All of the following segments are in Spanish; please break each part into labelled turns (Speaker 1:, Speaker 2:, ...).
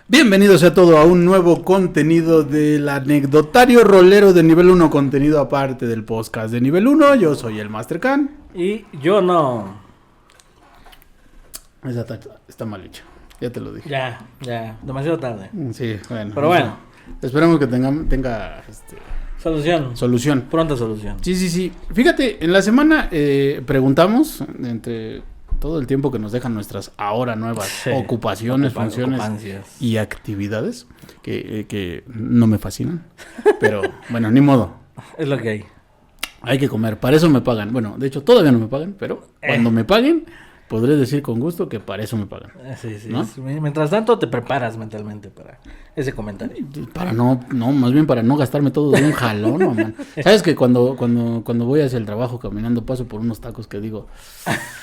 Speaker 1: Bienvenidos a todo a un nuevo contenido del anecdotario rolero de nivel 1, contenido aparte del podcast de nivel 1. Yo soy el Master Khan.
Speaker 2: Y yo no.
Speaker 1: Esa está mal hecha, ya te lo dije.
Speaker 2: Ya, demasiado tarde.
Speaker 1: Sí, bueno.
Speaker 2: Pero bueno.
Speaker 1: Esperemos que tenga solución.
Speaker 2: Pronta solución.
Speaker 1: Sí. Fíjate, en la semana preguntamos entre todo el tiempo que nos dejan nuestras ahora nuevas ocupaciones, funciones y actividades que no me fascinan. Pero bueno, ni modo.
Speaker 2: Es lo que hay.
Speaker 1: Hay que comer, para eso me pagan. Bueno, de hecho todavía no me pagan, pero cuando me paguen, podré decir con gusto que para eso me pagan.
Speaker 2: Sí.
Speaker 1: ¿No?
Speaker 2: Mientras tanto te preparas mentalmente para ese comentario.
Speaker 1: Para más bien para no gastarme todo de un jalón, man. Sabes que cuando voy hacia el trabajo caminando paso por unos tacos que digo,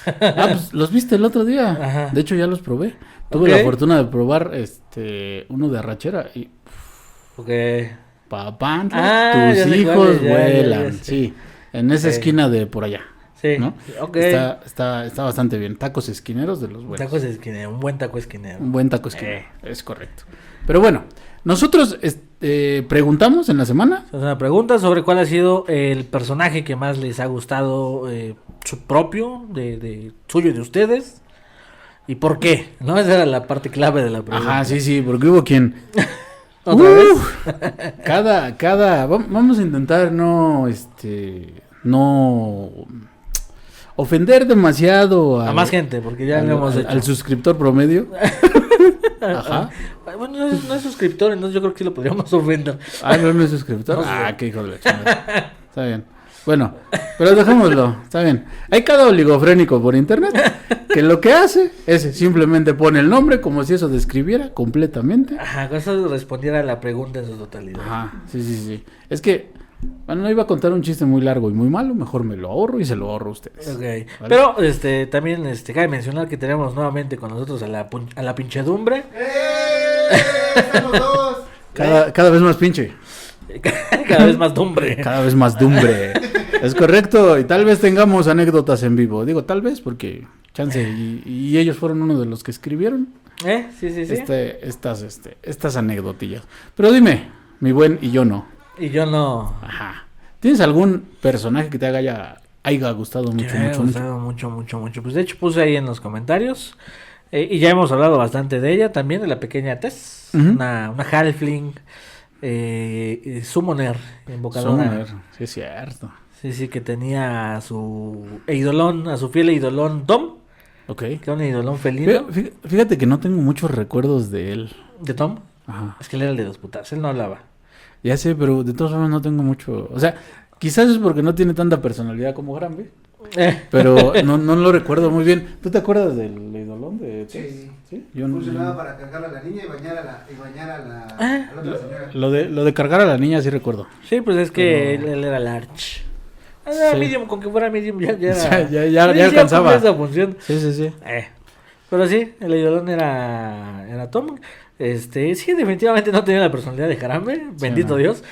Speaker 1: pues los viste el otro día.
Speaker 2: Ajá.
Speaker 1: De hecho ya los probé. Tuve la fortuna de probar uno de arrachera y papá, tus hijos vuelan. Ya. Sí, en esa esquina de por allá.
Speaker 2: Sí,
Speaker 1: ¿no? Está bastante bien. Tacos esquineros de los buenos.
Speaker 2: Tacos esquineros, un buen taco esquinero.
Speaker 1: Un buen taco esquinero, es correcto. Pero bueno, nosotros preguntamos en la semana.
Speaker 2: Es una pregunta sobre cuál ha sido el personaje que más les ha gustado, su propio, de suyo y de ustedes. ¿Y por qué? ¿No? Esa era la parte clave de la pregunta.
Speaker 1: Ajá, sí, porque hubo quien...
Speaker 2: ¿Otra vez?
Speaker 1: Vamos a intentar no ofender demasiado
Speaker 2: a más gente, porque ya lo hemos hecho.
Speaker 1: Al suscriptor promedio. Ajá.
Speaker 2: Bueno, no es suscriptor, entonces yo creo que sí lo podríamos ofender.
Speaker 1: No es suscriptor.
Speaker 2: No,
Speaker 1: qué hijo de la chingada. Está bien. Bueno, pero dejémoslo, está bien. Hay cada oligofrénico por internet que lo que hace es simplemente pone el nombre como si eso describiera completamente.
Speaker 2: Ajá, con eso respondiera a la pregunta en su totalidad.
Speaker 1: Ajá, sí. Es que no iba a contar un chiste muy largo y muy malo, mejor me lo ahorro y se lo ahorro a ustedes.
Speaker 2: Ok, ¿vale? Pero también cabe mencionar que tenemos nuevamente con nosotros a la pinchedumbre.
Speaker 1: ¡Estamos dos! Cada vez más pinche.
Speaker 2: Cada vez más dumbre.
Speaker 1: Cada vez más dumbre. Es correcto, y tal vez tengamos anécdotas en vivo. Digo tal vez porque chance y ellos fueron uno de los que escribieron.
Speaker 2: Sí.
Speaker 1: Estas anécdotillas. Pero dime, mi buen y yo no.
Speaker 2: Y yo no.
Speaker 1: Ajá. ¿Tienes algún personaje que te haya gustado mucho?
Speaker 2: Pues de hecho puse ahí en los comentarios. Y ya hemos hablado bastante de ella también, de la pequeña Tess. Uh-huh. Una halfling. Summoner, invocadora.
Speaker 1: Summoner, sí es cierto.
Speaker 2: Sí, que tenía a su fiel idolón Tom.
Speaker 1: Ok.
Speaker 2: Que era un idolón felino.
Speaker 1: Fíjate que no tengo muchos recuerdos de él.
Speaker 2: ¿De Tom?
Speaker 1: Ajá.
Speaker 2: Es que él era el de los putas, él no hablaba.
Speaker 1: Ya sé, pero de todas formas no tengo mucho... O sea, quizás es porque no tiene tanta personalidad como Granby. Pero no lo recuerdo muy bien. ¿Tú te acuerdas del idolón de
Speaker 3: Sí.
Speaker 1: Yo
Speaker 3: funcionaba para cargar a la niña y bañar a la otra señora.
Speaker 1: Lo de cargar a la niña sí recuerdo.
Speaker 2: Sí, pues es que él era large. Era medium, con que fuera medium ya era...
Speaker 1: ya alcanzaba
Speaker 2: esa función.
Speaker 1: Sí.
Speaker 2: Pero sí, el idolón era Tom. Sí, definitivamente no tenía la personalidad de Jarambe, bendito Dios.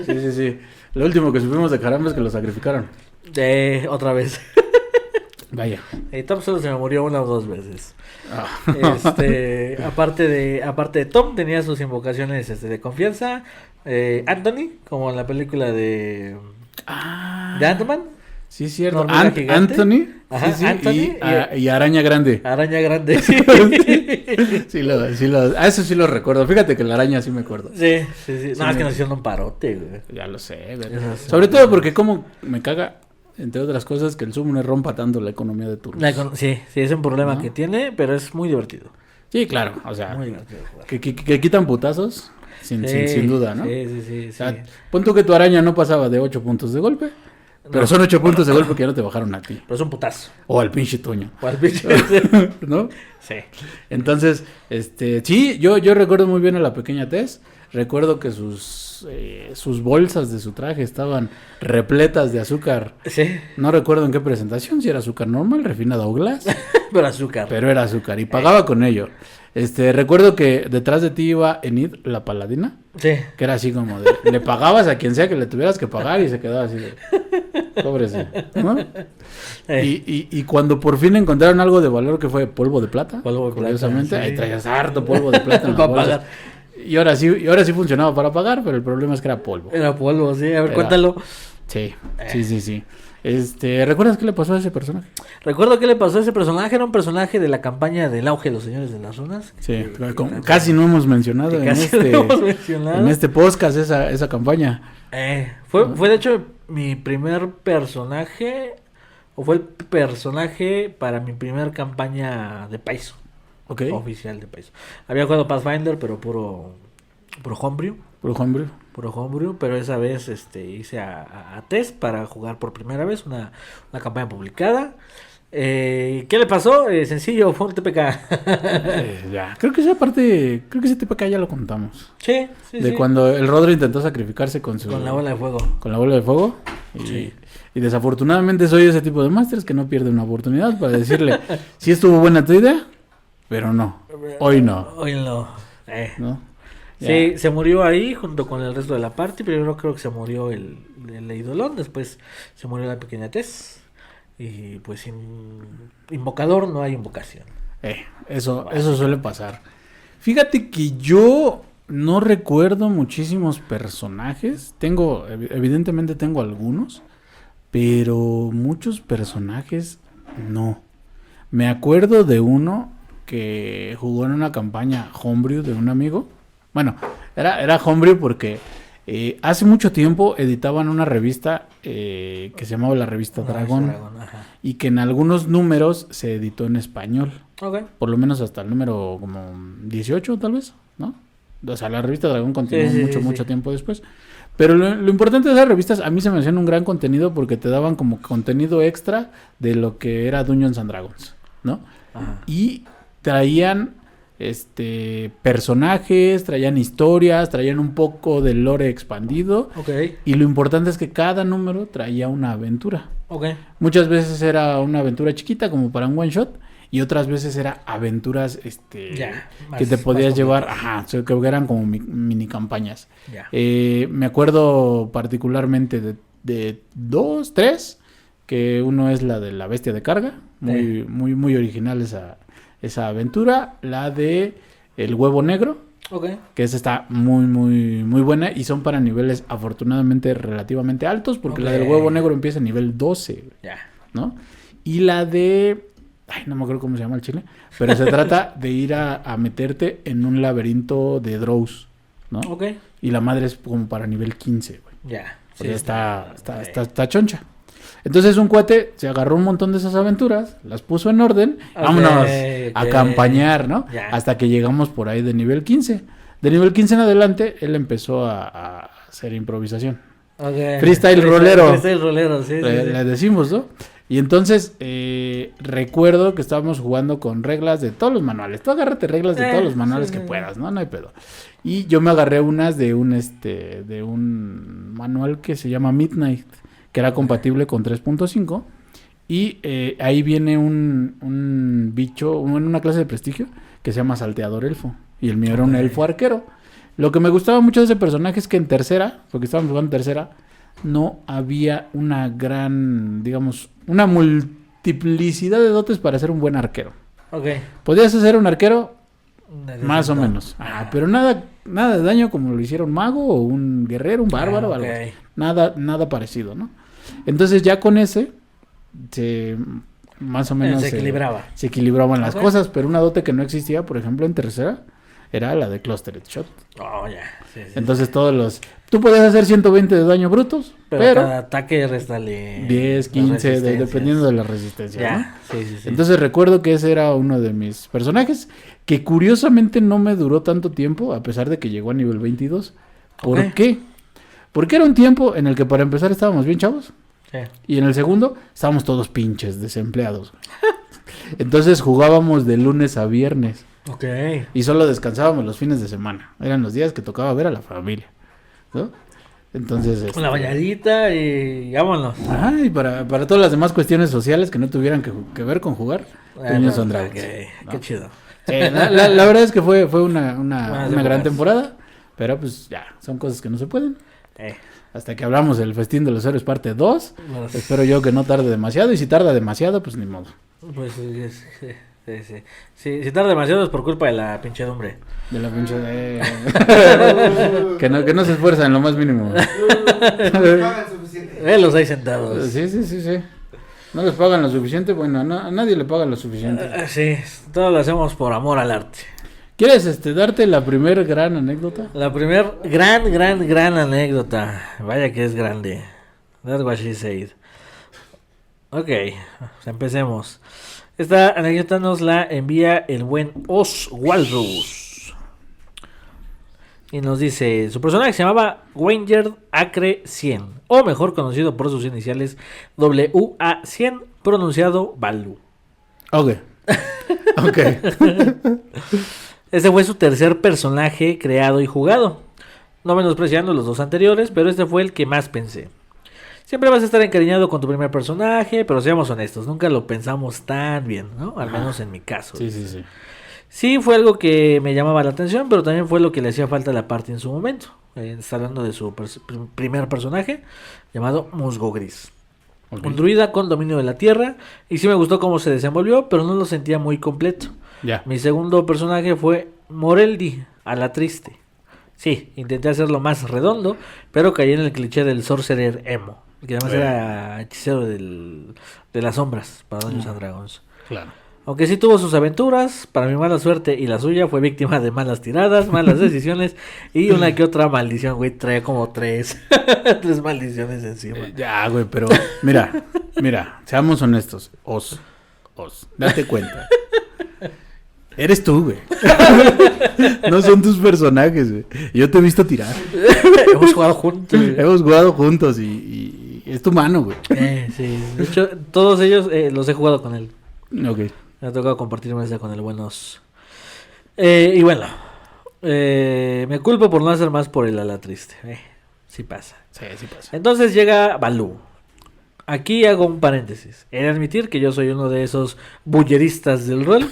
Speaker 1: Sí. Lo último que supimos de Jarambe es que lo sacrificaron.
Speaker 2: Otra vez.
Speaker 1: Vaya.
Speaker 2: Tom solo se me murió una o dos veces. Aparte de Tom, tenía sus invocaciones de confianza. Anthony, como en la película de Ant-Man.
Speaker 1: Sí, es cierto.
Speaker 2: Anthony. Ajá,
Speaker 1: sí.
Speaker 2: Anthony
Speaker 1: y Araña Grande.
Speaker 2: Araña Grande, sí.
Speaker 1: Eso sí lo recuerdo. Fíjate que la araña sí me acuerdo.
Speaker 2: Sí. No, es que nos hicieron un parote, güey.
Speaker 1: Ya lo sé, güey. Sobre todo porque como me caga, entre otras cosas, que el Summoner rompa tanto la economía de turnos.
Speaker 2: Sí, es un problema que tiene, pero es muy divertido.
Speaker 1: Sí, claro. O sea,
Speaker 2: muy divertido jugar.
Speaker 1: Que quitan putazos, sin duda, ¿no?
Speaker 2: Sí.
Speaker 1: O sea, pon tú que tu araña no pasaba de 8 puntos de golpe. Pero son 8 puntos de golpe que ya no te bajaron a ti.
Speaker 2: Pero es un putazo.
Speaker 1: O al pinche Toño. ¿No?
Speaker 2: Sí.
Speaker 1: Entonces, sí, yo recuerdo muy bien a la pequeña Tess. Recuerdo que sus bolsas de su traje estaban repletas de azúcar.
Speaker 2: Sí.
Speaker 1: No recuerdo en qué presentación, si era azúcar normal, refinada o glass.
Speaker 2: Pero
Speaker 1: era azúcar y pagaba con ello. Recuerdo que detrás de ti iba Enid, la paladina.
Speaker 2: Sí.
Speaker 1: Que era así como de, le pagabas a quien sea que le tuvieras que pagar y se quedaba así de... Pobrecito, ¿no? Y cuando por fin encontraron algo de valor que fue polvo de plata, curiosamente, ahí traías harto polvo de plata en la bolsa. Y ahora sí funcionaba para pagar, pero el problema es que era polvo.
Speaker 2: Era polvo, sí. A ver, cuéntalo.
Speaker 1: Sí. ¿Recuerdas qué le pasó a ese personaje?
Speaker 2: Recuerdo qué le pasó a ese personaje. Era un personaje de la campaña del auge de los señores de las runas.
Speaker 1: Sí, casi no hemos mencionado en este podcast esa campaña.
Speaker 2: Fue de hecho mi primer personaje, o fue el personaje para mi primer campaña de Paizo.
Speaker 1: Okay.
Speaker 2: Oficial de Paizo. Había jugado Pathfinder, pero puro homebrew. Puro homebrew, pero esa vez hice a test para jugar por primera vez una campaña publicada. ¿Qué le pasó? Sencillo, fue un TPK.
Speaker 1: Ya, creo que ese TPK ya lo contamos.
Speaker 2: Sí.
Speaker 1: Cuando el Rodro intentó sacrificarse con
Speaker 2: la bola de fuego.
Speaker 1: Con la bola de fuego. Y desafortunadamente soy ese tipo de masters que no pierde una oportunidad para decirle, sí estuvo buena tu idea, pero no. Hoy no. ¿No?
Speaker 2: Sí, se murió ahí junto con el resto de la party. Primero creo que se murió el Eidolon, después se murió la pequeña Tess. Y pues sin invocador no hay invocación.
Speaker 1: Eso suele pasar. Fíjate que yo no recuerdo muchísimos personajes. Evidentemente tengo algunos, pero muchos personajes no. Me acuerdo de uno que jugó en una campaña homebrew de un amigo. Bueno, era homebrew porque hace mucho tiempo editaban una revista que se llamaba la revista Dragón, y que en algunos números se editó en español.
Speaker 2: Okay.
Speaker 1: Por lo menos hasta el número como 18 tal vez, ¿no? O sea, la revista Dragón continuó mucho tiempo después. Pero lo importante de esas revistas, a mí se me hacían un gran contenido porque te daban como contenido extra de lo que era Dungeons and Dragons, ¿no? Ajá. Y traían personajes, traían historias, traían un poco de lore expandido.
Speaker 2: Okay.
Speaker 1: Y lo importante es que cada número traía una aventura.
Speaker 2: Okay.
Speaker 1: Muchas veces era una aventura chiquita como para un one shot, y otras veces era aventuras que te podías llevar, que eran como mini campañas. Me acuerdo particularmente de 2, 3, que uno es la de la bestia de carga, muy original esa aventura, la de el huevo negro, que esa está muy buena, y son para niveles afortunadamente relativamente altos, porque la del huevo negro empieza en nivel 12, ¿no? Y la de no me acuerdo cómo se llama el chile, pero se trata de ir a meterte en un laberinto de drows, ¿no? Y la madre es como para nivel 15, güey. Está choncha. Entonces un cuate se agarró un montón de esas aventuras, las puso en orden, vámonos a campañar, ¿no? Hasta que llegamos por ahí de nivel 15. De nivel 15 en adelante, él empezó a hacer improvisación. Freestyle rolero. Le decimos, ¿no? Y entonces recuerdo que estábamos jugando con reglas de todos los manuales. Tú agárrate reglas de todos los manuales que puedas, ¿no? No hay pedo. Y yo me agarré unas de un manual que se llama Midnight, que era compatible con 3.5, y ahí viene un bicho, una clase de prestigio que se llama Salteador Elfo, y el mío era un elfo arquero. Lo que me gustaba mucho de ese personaje es que en tercera, porque estábamos jugando en tercera, no había una gran, digamos, una multiplicidad de dotes para ser un buen arquero. Podías ser un arquero más o menos, pero nada de daño como lo hiciera un mago o un guerrero, un bárbaro o algo. Nada parecido, ¿no? Entonces ya con ese más o menos se equilibraban las cosas, pero una dote que no existía, por ejemplo, en tercera, era la de Clustered Shot. Entonces tú podías hacer 120 de daño brutos, pero
Speaker 2: cada ataque restale
Speaker 1: 10, 15, dependiendo de la resistencia, ¿no? Entonces recuerdo que ese era uno de mis personajes, que curiosamente no me duró tanto tiempo, a pesar de que llegó a nivel 22. ¿Por qué? Porque era un tiempo en el que para empezar estábamos bien chavos. Y en el segundo estábamos todos pinches desempleados. Entonces jugábamos de lunes a viernes. Y solo descansábamos los fines de semana. Eran los días que tocaba ver a la familia, ¿no? Entonces
Speaker 2: una bañadita y vámonos.
Speaker 1: Y para todas las demás cuestiones sociales que no tuvieran que ver con jugar, Dungeons and Dragons, ¿no?
Speaker 2: Qué chido.
Speaker 1: La verdad es que fue una gran temporada. Pero pues ya, son cosas que no se pueden. Hasta que hablamos del Festín de los Héroes parte 2. Espero yo que no tarde demasiado. Y si tarda demasiado, pues ni modo.
Speaker 2: Pues sí. Si tarda demasiado es por culpa de la pinche dumbre.
Speaker 1: De la pinche... que no se esfuerza en lo más mínimo.
Speaker 3: No les pagan suficiente.
Speaker 2: Los hay sentados.
Speaker 1: Sí. No les pagan lo suficiente. Bueno, a nadie le pagan lo suficiente.
Speaker 2: Sí, todo lo hacemos por amor al arte.
Speaker 1: ¿Quieres darte la primer gran anécdota?
Speaker 2: La primer gran anécdota. Vaya que es grande. That's what she said. Ok, pues empecemos. Esta anécdota nos la envía el buen Oswaldus. Y nos dice, su personaje se llamaba Wenger Acre 100, o mejor conocido por sus iniciales WA100, pronunciado Balú.
Speaker 1: Ok.
Speaker 2: Este fue su tercer personaje creado y jugado. No menospreciando los dos anteriores, pero este fue el que más pensé. Siempre vas a estar encariñado con tu primer personaje, pero seamos honestos, nunca lo pensamos tan bien, ¿no? Al menos en mi caso.
Speaker 1: Sí.
Speaker 2: Sí, fue algo que me llamaba la atención, pero también fue lo que le hacía falta a la parte en su momento. Está hablando de su primer personaje, llamado Musgo Gris. Okay. Un druida con dominio de la tierra, y sí me gustó cómo se desenvolvió, pero no lo sentía muy completo.
Speaker 1: Yeah.
Speaker 2: Mi segundo personaje fue Moreldi, a la triste. Sí, intenté hacerlo más redondo, pero caí en el cliché del sorcerer emo, que además era hechicero de las sombras para Dungeons and Dragons.
Speaker 1: Claro.
Speaker 2: Aunque sí tuvo sus aventuras, para mi mala suerte y la suya fue víctima de malas tiradas, malas decisiones y una que otra maldición, güey. Traía como tres maldiciones encima.
Speaker 1: Ya, güey, pero mira, seamos honestos. Date cuenta. Eres tú, güey. No son tus personajes, güey. Yo te he visto tirar.
Speaker 2: Hemos jugado juntos.
Speaker 1: Y es tu mano, güey.
Speaker 2: Sí. De hecho, todos ellos los he jugado con él.
Speaker 1: Ok.
Speaker 2: Me ha tocado compartir mesa con el buenos. Y bueno, me culpo por no hacer más por el ala triste. Sí pasa.
Speaker 1: Sí pasa.
Speaker 2: Entonces llega Balú. Aquí hago un paréntesis. He de admitir que yo soy uno de esos bulleristas del rol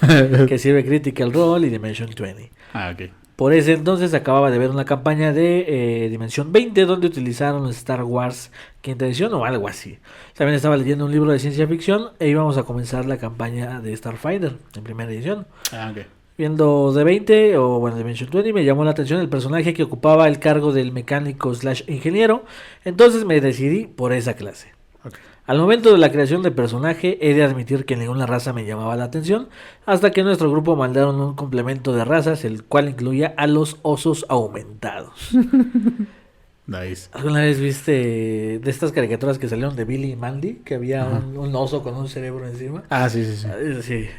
Speaker 2: que sirve Critical Role y Dimension 20.
Speaker 1: Ok.
Speaker 2: Por ese entonces acababa de ver una campaña de Dimensión 20 donde utilizaron Star Wars quinta edición o algo así. También estaba leyendo un libro de ciencia ficción e íbamos a comenzar la campaña de Starfighter en primera edición.
Speaker 1: Ok.
Speaker 2: Viendo D20 o bueno Dimension 20 me llamó la atención el personaje que ocupaba el cargo del mecánico / ingeniero. Entonces me decidí por esa clase.
Speaker 1: Okay.
Speaker 2: Al momento de la creación del personaje, he de admitir que ninguna raza me llamaba la atención, hasta que nuestro grupo mandaron un complemento de razas, el cual incluía a los osos aumentados.
Speaker 1: Nice.
Speaker 2: ¿Alguna vez viste de estas caricaturas que salieron de Billy y Mandy? Que había un oso con un cerebro encima.
Speaker 1: Ah, sí.
Speaker 2: Sí,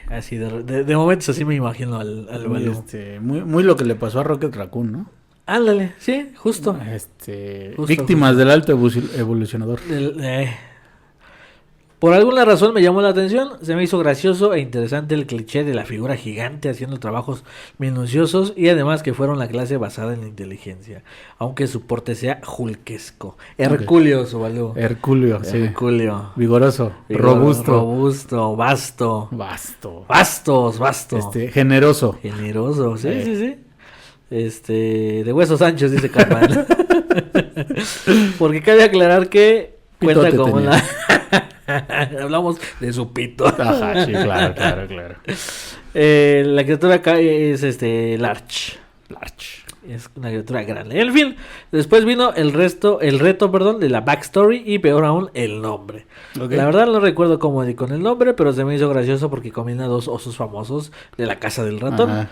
Speaker 2: así de momentos así me imagino al Balú.
Speaker 1: Muy lo que le pasó a Rocket Raccoon, ¿no?
Speaker 2: Ándale, sí, justo.
Speaker 1: Víctimas del alto evolucionador.
Speaker 2: Por alguna razón me llamó la atención, se me hizo gracioso e interesante el cliché de la figura gigante haciendo trabajos minuciosos y además que fueron la clase basada en la inteligencia, aunque su porte sea hulkesco. Herculeo, su Balú.
Speaker 1: Herculeo, sí.
Speaker 2: Herculeo.
Speaker 1: Vigoroso, robusto.
Speaker 2: Vasto.
Speaker 1: Generoso.
Speaker 2: Generoso, sí. De huesos anchos, dice Carmen. Porque cabe aclarar que cuenta como la... Hablamos de su pito.
Speaker 1: Ajá, sí, claro.
Speaker 2: La criatura acá es Larch. Es una criatura grande. En fin, después vino el reto, de la backstory y peor aún, el nombre. Okay. La verdad no recuerdo cómo di con el nombre, pero se me hizo gracioso porque combina dos osos famosos de la casa del ratón. Ajá.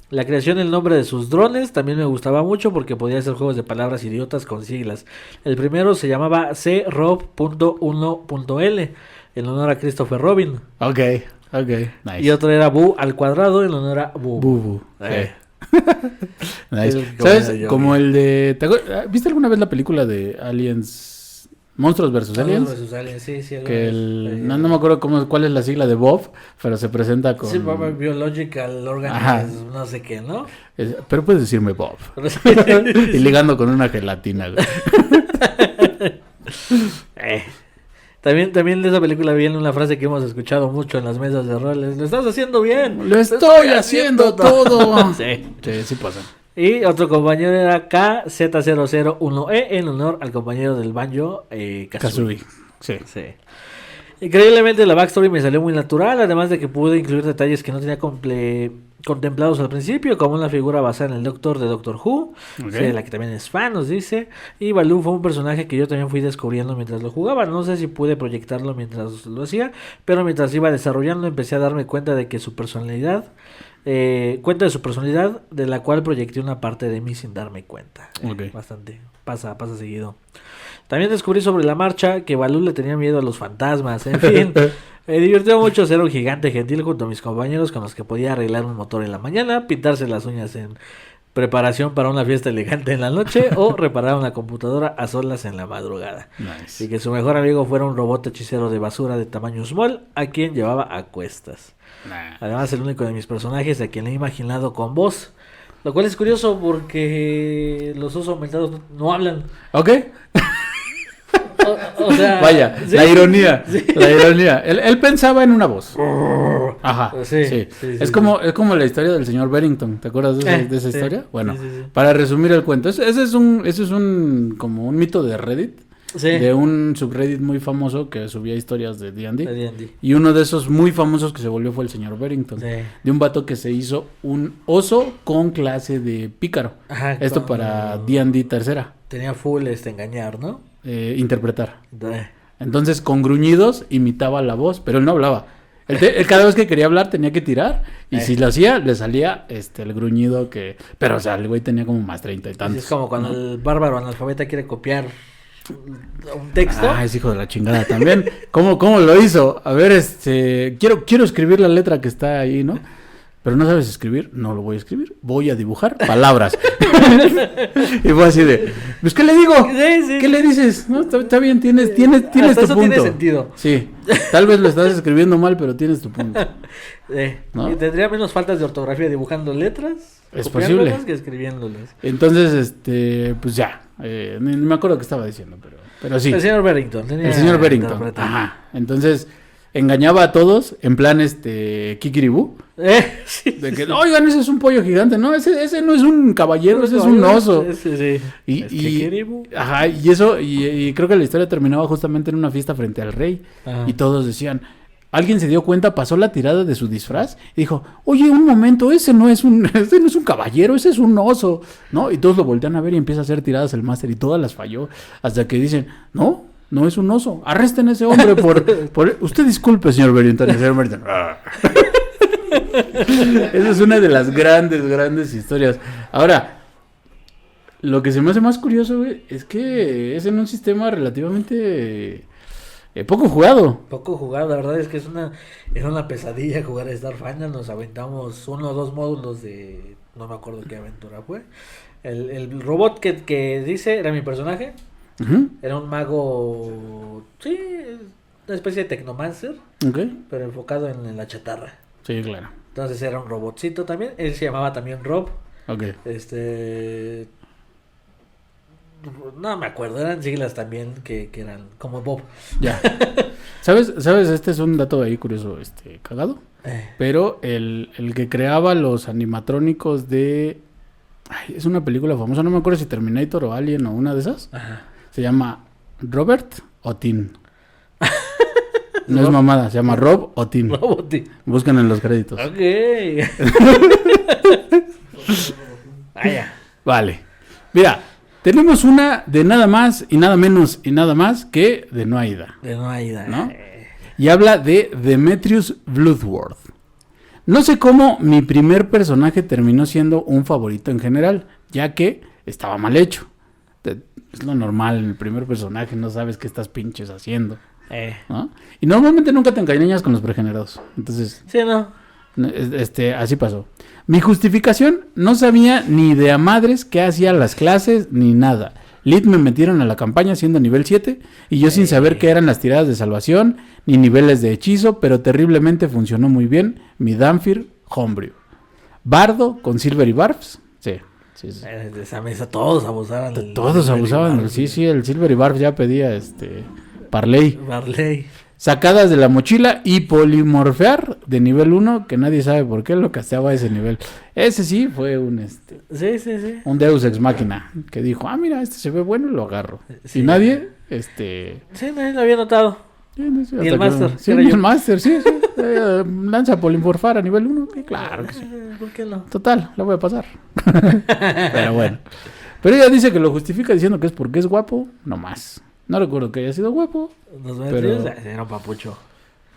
Speaker 2: La creación del nombre de sus drones también me gustaba mucho porque podía hacer juegos de palabras idiotas con siglas. El primero se llamaba CRob.1.L en honor a Christopher Robin.
Speaker 1: Ok, nice.
Speaker 2: Y otro era Bu al cuadrado en honor a Bu.
Speaker 1: Nice. ¿Sabes? Como el de... ¿Viste alguna vez la película de Aliens? Monstruos vs. Aliens.
Speaker 2: Sí.
Speaker 1: Que no me acuerdo cuál es la sigla de Bob, pero se presenta con...
Speaker 2: Sí, Biological Organism, no sé qué, ¿no?
Speaker 1: Pero puedes decirme Bob. Y ligando con una gelatina.
Speaker 2: También de esa película viene una frase que hemos escuchado mucho en las mesas de roles. ¡Lo estás haciendo bien!
Speaker 1: ¡Lo estoy haciendo todo!
Speaker 2: Sí
Speaker 1: pasa.
Speaker 2: Y otro compañero era KZ001E en honor al compañero del Banjo, Kazooie.
Speaker 1: Sí.
Speaker 2: Increíblemente la backstory me salió muy natural, además de que pude incluir detalles que no tenía contemplados al principio, como una figura basada en el Doctor de Doctor Who, de la que también es fan, nos dice. Y Baloo fue un personaje que yo también fui descubriendo mientras lo jugaba. No sé si pude proyectarlo mientras lo hacía, pero mientras iba desarrollando empecé a darme cuenta de que su personalidad, de la cual proyecté una parte de mí sin darme cuenta. Bastante, pasa seguido. También descubrí sobre la marcha que Baloo le tenía miedo a los fantasmas. En fin, me divirtió mucho ser un gigante gentil junto a mis compañeros con los que podía arreglar un motor en la mañana, pintarse las uñas en preparación para una fiesta elegante en la noche o reparar una computadora a solas en la madrugada.
Speaker 1: Nice.
Speaker 2: Y que su mejor amigo fuera un robot hechicero de basura de tamaño small a quien llevaba a cuestas. Además, el único de mis personajes a quien le he imaginado con voz. Lo cual es curioso porque los osos aumentados no hablan.
Speaker 1: Ok.
Speaker 2: O sea,
Speaker 1: vaya, ¿sí? La ironía. Él pensaba en una voz. Ajá. Sí. Es como la historia del señor Barrington. ¿Te acuerdas de esa historia? Bueno, para resumir el cuento, ese es un como un mito de Reddit. De un subreddit muy famoso que subía historias de D&D. Y uno de esos muy famosos que se volvió fue el señor Barrington. De un vato que se hizo un oso con clase de pícaro. Ajá, esto para D&D tercera.
Speaker 2: Tenía full engañar, ¿no?
Speaker 1: Interpretar. Entonces con gruñidos imitaba la voz, pero él no hablaba. Él cada vez que quería hablar tenía que tirar y si lo hacía le salía el gruñido que... Pero o sea, el güey tenía como más 30 y tantos.
Speaker 2: Es como cuando el bárbaro analfabeta quiere copiar un texto.
Speaker 1: Es hijo de la chingada también. ¿Cómo lo hizo? A ver, quiero escribir la letra que está ahí, ¿no? Pero no sabes escribir, no lo voy a escribir, voy a dibujar palabras. Y fue así de, pues ¿qué le digo? ¿Qué le dices? No, está bien, tienes tu punto.
Speaker 2: Tiene sentido.
Speaker 1: Sí, tal vez lo estás escribiendo mal, pero tienes tu punto.
Speaker 2: ¿No? Y tendría menos faltas de ortografía dibujando letras.
Speaker 1: Es posible.
Speaker 2: Que escribiéndolas.
Speaker 1: Entonces, pues ya, ni me acuerdo qué estaba diciendo, pero sí.
Speaker 2: El señor Barrington.
Speaker 1: Ajá, entonces... Engañaba a todos en plan kikiribú. De que, oigan, ese es un pollo gigante. No, ese no es un caballero, ese es un oso.
Speaker 2: Sí.
Speaker 1: Ajá, y eso, y creo que la historia terminaba justamente en una fiesta frente al rey. Ajá. Y todos decían, alguien se dio cuenta, pasó la tirada de su disfraz y dijo, oye, un momento, ese no es un caballero, ese es un oso, ¿no? Y todos lo voltean a ver y empieza a hacer tiradas el máster y todas las falló. Hasta que dicen, no es un oso. Arresten a ese hombre por... Usted disculpe, señor Barrington. Esa es una de las grandes historias. Ahora, lo que se me hace más curioso, güey, es que es en un sistema relativamente poco jugado.
Speaker 2: La verdad es que era una pesadilla jugar a Starfinder. Nos aventamos 1 o 2 módulos de... No me acuerdo qué aventura fue. El robot que dice era mi personaje. Uh-huh. Era un mago, sí, una especie de Technomancer, pero enfocado en la chatarra.
Speaker 1: Sí, claro.
Speaker 2: Entonces era un robotcito también. Él se llamaba también Rob. No me acuerdo, eran siglas también que eran como Bob.
Speaker 1: Ya. ¿Sabes? Este es un dato ahí curioso, cagado. Pero el que creaba los animatrónicos de... es una película famosa, no me acuerdo si Terminator o Alien o una de esas. Ajá. Se llama Robert Otin. No es mamada, se llama Rob Otin. Buscan en los créditos.
Speaker 2: Ok.
Speaker 1: Vale. Mira, tenemos una de nada más y nada menos y nada más que de Noaida. ¿No? Y habla de Demetrius Bloodworth. No sé cómo mi primer personaje terminó siendo un favorito en general, ya que estaba mal hecho. Es lo normal, en el primer personaje no sabes qué estás pinches haciendo. ¿No? Y normalmente nunca te encariñas con los pregenerados. Entonces,
Speaker 2: sí, no.
Speaker 1: Así pasó. Mi justificación, no sabía ni de a madres qué hacía las clases ni nada. Lit me metieron a la campaña siendo nivel 7 y yo sin saber qué eran las tiradas de salvación ni niveles de hechizo, pero terriblemente funcionó muy bien mi Danfir Homebrew. Bardo con Silver y Barbs. Sí.
Speaker 2: De esa mesa todos abusaban.
Speaker 1: Sí, el Silver y Barb ya pedía Parley.
Speaker 2: Barley.
Speaker 1: Sacadas de la mochila y polimorfear de nivel 1, que nadie sabe por qué lo casteaba a ese nivel. Ese sí fue un
Speaker 2: Sí.
Speaker 1: un Deus Ex Machina que dijo, mira, este se ve bueno y lo agarro. Sí. Y nadie,
Speaker 2: Sí, nadie lo había notado.
Speaker 1: Y
Speaker 2: el Master.
Speaker 1: Sí, el Master, sí. Lanza Polin Forfar a nivel 1. Claro que sí.
Speaker 2: ¿Por qué no?
Speaker 1: Total, la voy a pasar. Pero bueno. Pero ella dice que lo justifica diciendo que es porque es guapo, no más. No recuerdo que haya sido guapo.
Speaker 2: Pero era un papucho.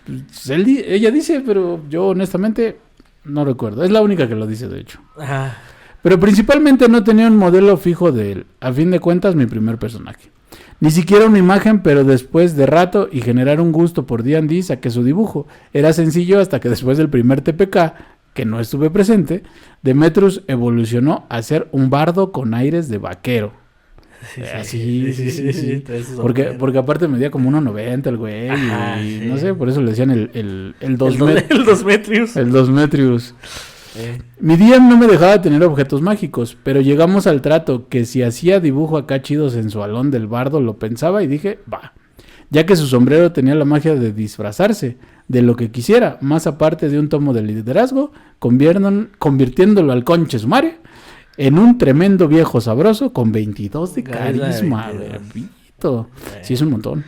Speaker 1: Pues ella dice, pero yo honestamente no recuerdo. Es la única que lo dice, de hecho.
Speaker 2: Ajá.
Speaker 1: Pero principalmente no tenía un modelo fijo de él. A fin de cuentas, mi primer personaje. Ni siquiera una imagen, pero después de rato y generar un gusto por D&D saqué su dibujo. Era sencillo hasta que después del primer TPK, que no estuve presente, Demetrius evolucionó a ser un bardo con aires de vaquero. Sí. Porque aparte medía como 1.90 el güey. Y no sé, por eso le decían el 2
Speaker 2: Metrius.
Speaker 1: El 2 Metrius. Mi DM no me dejaba tener objetos mágicos, pero llegamos al trato que si hacía dibujo acá chido sensualón del bardo, lo pensaba y dije, va. Ya que su sombrero tenía la magia de disfrazarse de lo que quisiera, más aparte de un tomo de liderazgo, convirtiéndolo al conche sumare en un tremendo viejo sabroso con 22 de carisma, bebito. Sí, es un montón.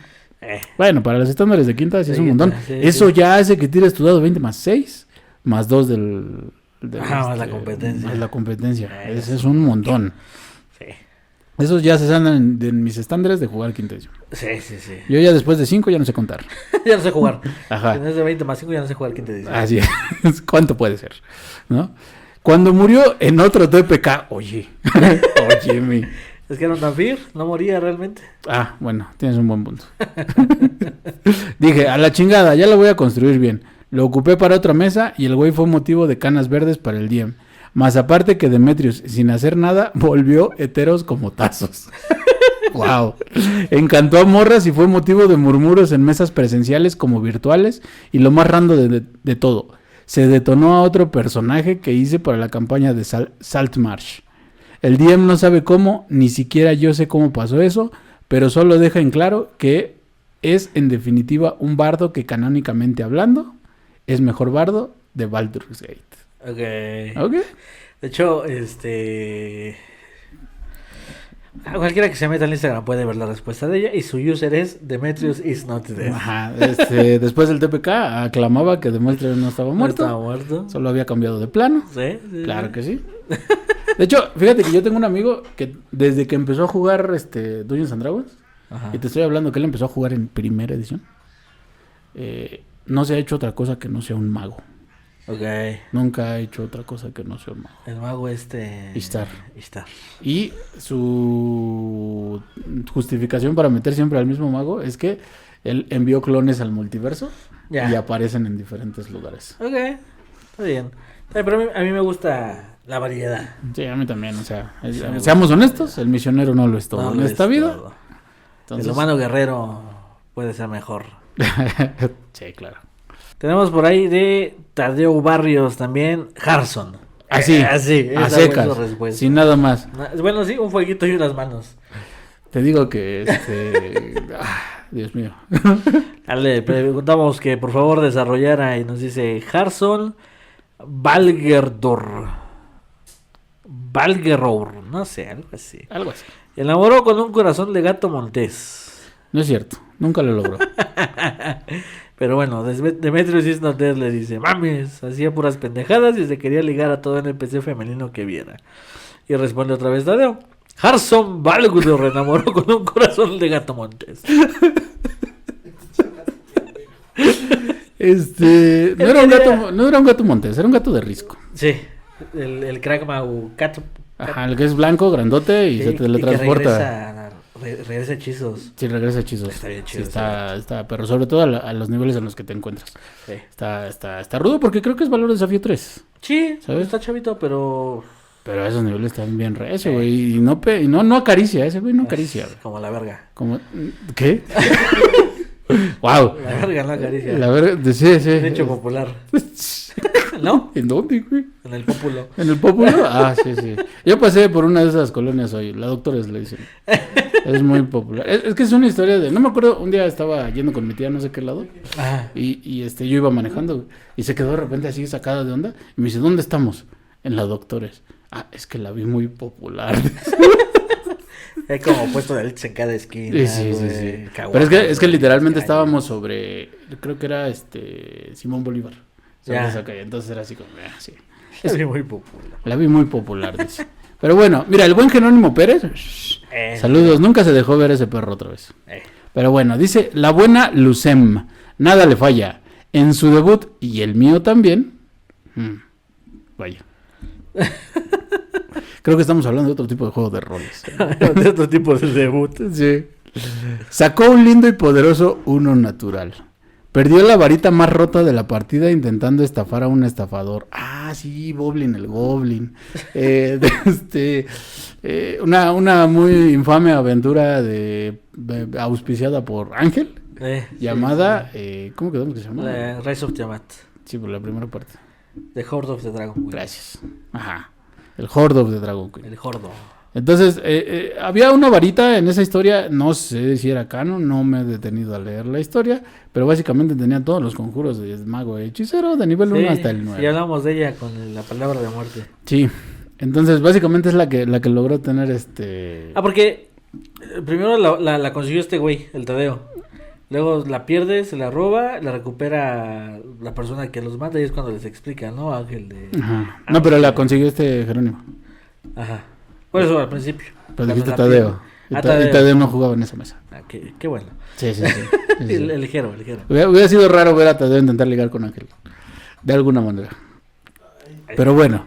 Speaker 1: Bueno, para los estándares de quinta sí es un montón. Eso ya hace que tires tu dado 20 más 6, más 2
Speaker 2: más la competencia.
Speaker 1: Más la competencia. Ese es un montón. Sí. Esos ya se andan en mis estándares de jugar quinta edición.
Speaker 2: Sí.
Speaker 1: Yo ya después de 5 ya no sé contar.
Speaker 2: Ya no sé jugar.
Speaker 1: Ajá.
Speaker 2: Después de 20 más 5 ya no sé jugar quinta edición.
Speaker 1: Así es. ¿Cuánto puede ser? ¿No? Cuando murió en otro TPK, oye,
Speaker 2: Es que era un Tanfir, no moría realmente.
Speaker 1: Bueno, tienes un buen punto. Dije, a la chingada, ya lo voy a construir bien. Lo ocupé para otra mesa y el güey fue motivo de canas verdes para el DM. Más aparte que Demetrius, sin hacer nada, volvió heteros como tazos. Wow. Encantó a morras y fue motivo de murmuros en mesas presenciales como virtuales y lo más random de todo. Se detonó a otro personaje que hice para la campaña de Saltmarsh. El DM no sabe cómo, ni siquiera yo sé cómo pasó eso, pero solo deja en claro que es en definitiva un bardo que canónicamente hablando es mejor bardo de Baldur's Gate.
Speaker 2: Ok.
Speaker 1: De
Speaker 2: hecho, cualquiera que se meta en Instagram puede ver la respuesta de ella y su user es Demetrius is not dead.
Speaker 1: Ajá, después del TPK aclamaba que Demetrius no estaba muerto.
Speaker 2: No estaba muerto.
Speaker 1: Solo había cambiado de plano.
Speaker 2: Sí.
Speaker 1: Claro que sí. De hecho, fíjate que yo tengo un amigo que desde que empezó a jugar Dungeons and Dragons, y te estoy hablando que él empezó a jugar en primera edición, no se ha hecho otra cosa que no sea un mago.
Speaker 2: Ok.
Speaker 1: Nunca ha hecho otra cosa que no sea un mago.
Speaker 2: El mago
Speaker 1: Ishtar.
Speaker 2: Y
Speaker 1: su justificación para meter siempre al mismo mago es que él envió clones al multiverso y aparecen en diferentes lugares.
Speaker 2: Ok, está bien. Pero a mí me gusta la variedad.
Speaker 1: Sí, a mí también, o sea, seamos honestos, el misionero no lo es todo en esta vida.
Speaker 2: Entonces... El humano guerrero puede ser mejor.
Speaker 1: Sí, claro.
Speaker 2: Tenemos por ahí de Tadeo Barrios también, Harson.
Speaker 1: Así, a secas, sin nada más.
Speaker 2: Bueno, sí, un fueguito y unas manos.
Speaker 1: Te digo que Dios mío.
Speaker 2: Le preguntamos que por favor desarrollara y nos dice Harson Valgerdor, no sé, algo así. Elaboró con un corazón de gato montés.
Speaker 1: No es cierto, nunca lo logró.
Speaker 2: Pero bueno, Demetrius is not dead le dice, mames, hacía puras pendejadas y se quería ligar a todo NPC femenino que viera. Y responde otra vez Tadeo, Harson Valgerdor enamoró con un corazón de gato montés.
Speaker 1: No era un gato montés, era un gato de risco.
Speaker 2: Sí, el Kragmaw gato.
Speaker 1: Ajá, el que es blanco, grandote y se teletransporta.
Speaker 2: Regresa hechizos.
Speaker 1: Sí, regresa hechizos.
Speaker 2: Está bien chido.
Speaker 1: Sí, está, pero sobre todo a los niveles en los que te encuentras. Sí. Está rudo porque creo que es valor desafío 3.
Speaker 2: Sí, ¿sabes? Está chavito, pero
Speaker 1: esos niveles están bien recio, güey. Y no acaricia, ese güey no acaricia.
Speaker 2: Como la verga.
Speaker 1: ¿Qué? Wow.
Speaker 2: La verga no acaricia.
Speaker 1: La verga, sí.
Speaker 2: Un hecho popular. ¿No?
Speaker 1: ¿En dónde, güey?
Speaker 2: En el Pópulo.
Speaker 1: ¿En el Pópulo? Sí. Yo pasé por una de esas colonias hoy. La Doctores le dicen. Es muy popular. Es que es una historia de... No me acuerdo, un día estaba yendo con mi tía no sé qué lado. Y yo iba manejando y se quedó de repente así sacada de onda. Y me dice, ¿dónde estamos? en la Doctores. Es que la vi muy popular.
Speaker 2: Hay como puesto de leche en cada esquina.
Speaker 1: Sí. Pero es que literalmente estábamos sobre, creo que era Simón Bolívar. Entonces era así como, sí.
Speaker 2: La vi muy popular.
Speaker 1: La vi muy popular, dice. Pero bueno, mira, el buen Jerónimo Pérez. Saludos, nunca se dejó ver ese perro otra vez. Pero bueno, dice, la buena Lucem, nada le falla. En su debut, y el mío también. Vaya. Creo que estamos hablando de otro tipo de juego de roles.
Speaker 2: De otro tipo de debut.
Speaker 1: Sí. Sacó un lindo y poderoso 1 natural. Perdió la varita más rota de la partida intentando estafar a un estafador. Sí, Boblin, el Goblin. Una muy infame aventura auspiciada por Ángel. Llamada, ¿cómo quedamos que se llama?
Speaker 2: Rise of Tiamat.
Speaker 1: Sí, por la primera parte.
Speaker 2: The Horde of the Dragon Queen.
Speaker 1: Gracias. Ajá. El Horde of the Dragon Queen.
Speaker 2: El Hordo.
Speaker 1: Entonces, había una varita en esa historia, no sé si era canon, no me he detenido a leer la historia, pero básicamente tenía todos los conjuros de mago e hechicero de nivel 1 hasta el 9.
Speaker 2: Y hablamos de ella con la palabra de muerte.
Speaker 1: Sí, entonces básicamente es la que logró tener
Speaker 2: porque primero la consiguió este güey, el Tadeo. Luego la pierde, se la roba, la recupera la persona que los mata y es cuando les explica, ¿no? Ángel de...
Speaker 1: Ajá. No, pero la consiguió Jerónimo.
Speaker 2: Ajá. Por eso al principio.
Speaker 1: Pero dijiste Tadeo. Y Tadeo no jugaba en esa mesa.
Speaker 2: Qué bueno.
Speaker 1: Sí.
Speaker 2: El ligero.
Speaker 1: Hubiera sido raro ver a Tadeo intentar ligar con Ángel. De alguna manera. Pero bueno.